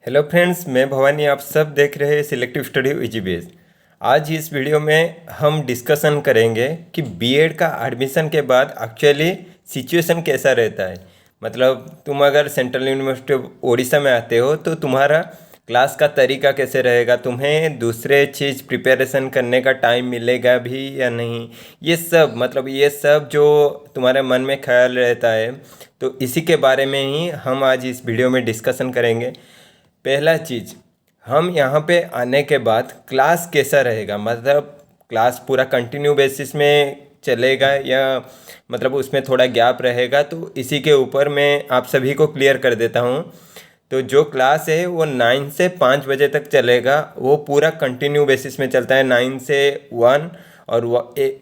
Hello friends, मैं भवानी। आप सब देख रहे हैं सिलेक्टिव स्टडी इजी बेस। आज इस वीडियो में हम डिस्कशन करेंगे कि बीएड का एडमिशन के बाद एक्चुअली सिचुएशन कैसा रहता है। मतलब तुम अगर सेंट्रल यूनिवर्सिटी ऑफ उड़ीसा में आते हो तो तुम्हारा क्लास का तरीका कैसे रहेगा, तुम्हें दूसरे चीज़ प्रिपरेशन करने का टाइम मिलेगा भी या नहीं, ये सब जो तुम्हारे मन में ख्याल रहता है, तो इसी के बारे में ही हम आज इस वीडियो में डिस्कशन करेंगे। पहला चीज़, हम यहाँ पे आने के बाद क्लास कैसा रहेगा, मतलब क्लास पूरा कंटिन्यू बेसिस में चलेगा या मतलब उसमें थोड़ा गैप रहेगा, तो इसी के ऊपर मैं आप सभी को क्लियर कर देता हूँ। तो जो क्लास है वो 9 से 5 बजे तक चलेगा, वो पूरा कंटिन्यू बेसिस में चलता है 9 से 1 और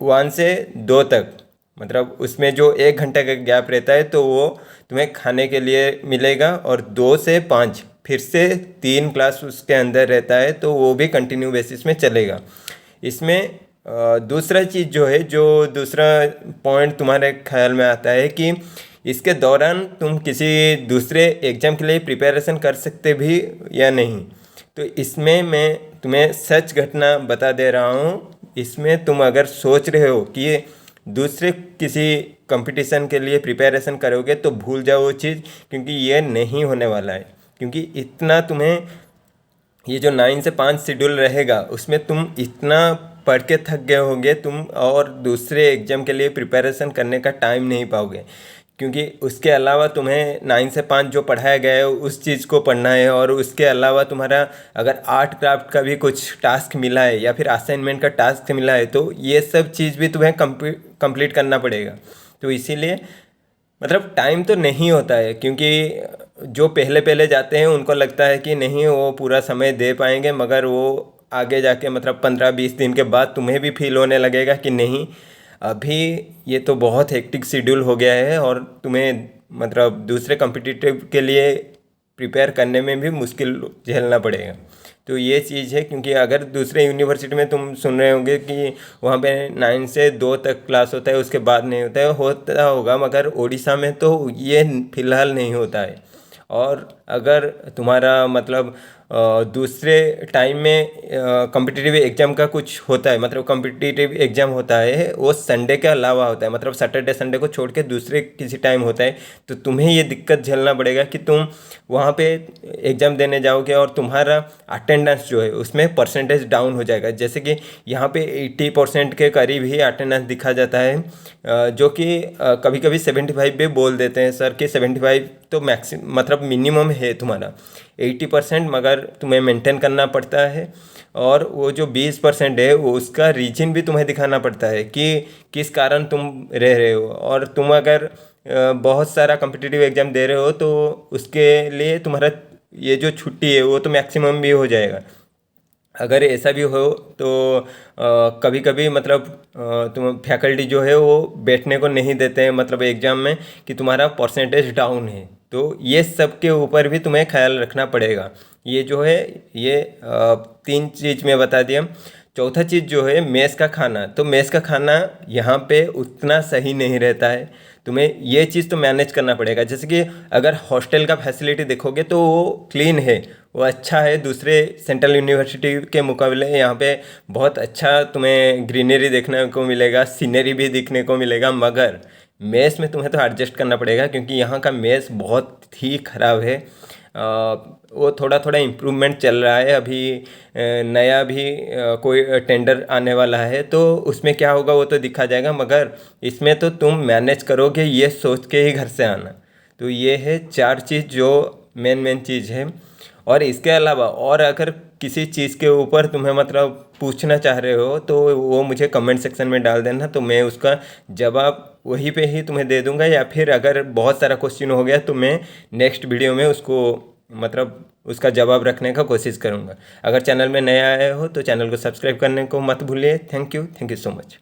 1 से 2 तक। मतलब उसमें जो 1 घंटे का गैप रहता है तो वो तुम्हें खाने के लिए मिलेगा, और 2 से 5 फिर से 3 क्लास उसके अंदर रहता है, तो वो भी कंटिन्यू बेसिस में चलेगा। इसमें दूसरा चीज़ जो है, जो दूसरा पॉइंट तुम्हारे ख्याल में आता है कि इसके दौरान तुम किसी दूसरे एग्ज़ाम के लिए प्रिपरेशन कर सकते भी या नहीं। तो इसमें मैं तुम्हें सच घटना बता दे रहा हूँ। इसमें तुम अगर सोच रहे हो कि दूसरे किसी कंपटीशन के लिए प्रिपरेशन करोगे तो भूल जाओ वो चीज़, क्योंकि ये नहीं होने वाला है। क्योंकि इतना तुम्हें ये जो 9 से 5 शेड्यूल रहेगा उसमें तुम इतना पढ़ के थक गए होगे तुम, और दूसरे एग्ज़ाम के लिए प्रिपरेशन करने का टाइम नहीं पाओगे। क्योंकि उसके अलावा तुम्हें 9 से 5 जो पढ़ाया गया है उस चीज़ को पढ़ना है, और उसके अलावा तुम्हारा अगर आर्ट क्राफ्ट का भी कुछ टास्क मिला है या फिर असाइनमेंट का टास्क मिला है तो ये सब चीज़ भी तुम्हें कंप्लीट करना पड़ेगा। तो इसीलिए मतलब टाइम तो नहीं होता है, क्योंकि जो पहले पहले जाते हैं उनको लगता है कि नहीं वो पूरा समय दे पाएंगे, मगर वो आगे जाके मतलब 15-20 दिन के बाद तुम्हें भी फील होने लगेगा कि नहीं, अभी ये तो बहुत हेक्टिक शेड्यूल हो गया है और तुम्हें मतलब दूसरे कॉम्पिटिटिव के लिए प्रिपेयर करने में भी मुश्किल झेलना पड़ेगा। तो ये चीज़ है, क्योंकि अगर दूसरे यूनिवर्सिटी में तुम सुन रहे होंगे कि वहाँ पे 9 से 2 तक क्लास होता है, उसके बाद नहीं होता है, होता होगा, मगर उड़ीसा में तो ये फ़िलहाल नहीं होता है। और अगर तुम्हारा मतलब दूसरे टाइम में कॉम्पिटिटिव एग्ज़ाम का कुछ होता है, मतलब कॉम्पिटिटिव एग्ज़ाम होता है वो संडे के अलावा होता है, मतलब सैटरडे संडे को छोड़ के दूसरे किसी टाइम होता है, तो तुम्हें ये दिक्कत झेलना पड़ेगा कि तुम वहाँ पे एग्ज़ाम देने जाओगे और तुम्हारा अटेंडेंस जो है उसमें परसेंटेज डाउन हो जाएगा। जैसे कि यहाँ पे 80% के करीब ही अटेंडेंस दिखा जाता है, जो कि कभी कभी 75 भी बोल देते हैं सर कि 75 तो मतलब मिनिमम है तुम्हारा 80%, मगर तुम्हें मेंटेन करना पड़ता है। और वो जो 20% है वो उसका रीजन भी तुम्हें दिखाना पड़ता है कि किस कारण तुम रह रहे हो। और तुम अगर बहुत सारा कॉम्पिटिटिव एग्ज़ाम दे रहे हो तो उसके लिए तुम्हारा ये जो छुट्टी है वो तो मैक्सिमम भी हो जाएगा। अगर ऐसा भी हो तो कभी कभी मतलब तुम फैकल्टी जो है वो बैठने को नहीं देते हैं मतलब एग्ज़ाम में, कि तुम्हारा परसेंटेज डाउन है। तो ये सब के ऊपर भी तुम्हें ख्याल रखना पड़ेगा। ये जो है ये 3 चीज़ मैं बता दिया। चौथा चीज़ जो है मेस का खाना, तो मेस का खाना यहाँ पे उतना सही नहीं रहता है, तुम्हें ये चीज़ तो मैनेज करना पड़ेगा। जैसे कि अगर हॉस्टल का फैसिलिटी देखोगे तो वो क्लीन है, वो अच्छा है, दूसरे सेंट्रल यूनिवर्सिटी के मुकाबले यहाँ पे बहुत अच्छा तुम्हें ग्रीनरी देखने को मिलेगा, सीनरी भी देखने को मिलेगा। मगर मेस में तुम्हें तो एडजस्ट करना पड़ेगा, क्योंकि यहाँ का मेस बहुत ही ख़राब है। वो थोड़ा थोड़ा इम्प्रूवमेंट चल रहा है अभी, नया भी कोई टेंडर आने वाला है, तो उसमें क्या होगा वो तो दिखा जाएगा, मगर इसमें तो तुम मैनेज करोगे ये सोच के ही घर से आना। तो ये है 4 चीज़ जो मेन चीज़ है। और इसके अलावा और अगर किसी चीज़ के ऊपर तुम्हें मतलब पूछना चाह रहे हो तो वो मुझे कमेंट सेक्शन में डाल देना, तो मैं उसका जवाब वहीं पे ही तुम्हें दे दूंगा, या फिर अगर बहुत सारा क्वेश्चन हो गया तो मैं नेक्स्ट वीडियो में उसको मतलब उसका जवाब रखने का कोशिश करूंगा। अगर चैनल में नया आए हो तो चैनल को सब्सक्राइब करने को मत भूलिए। Thank you so much.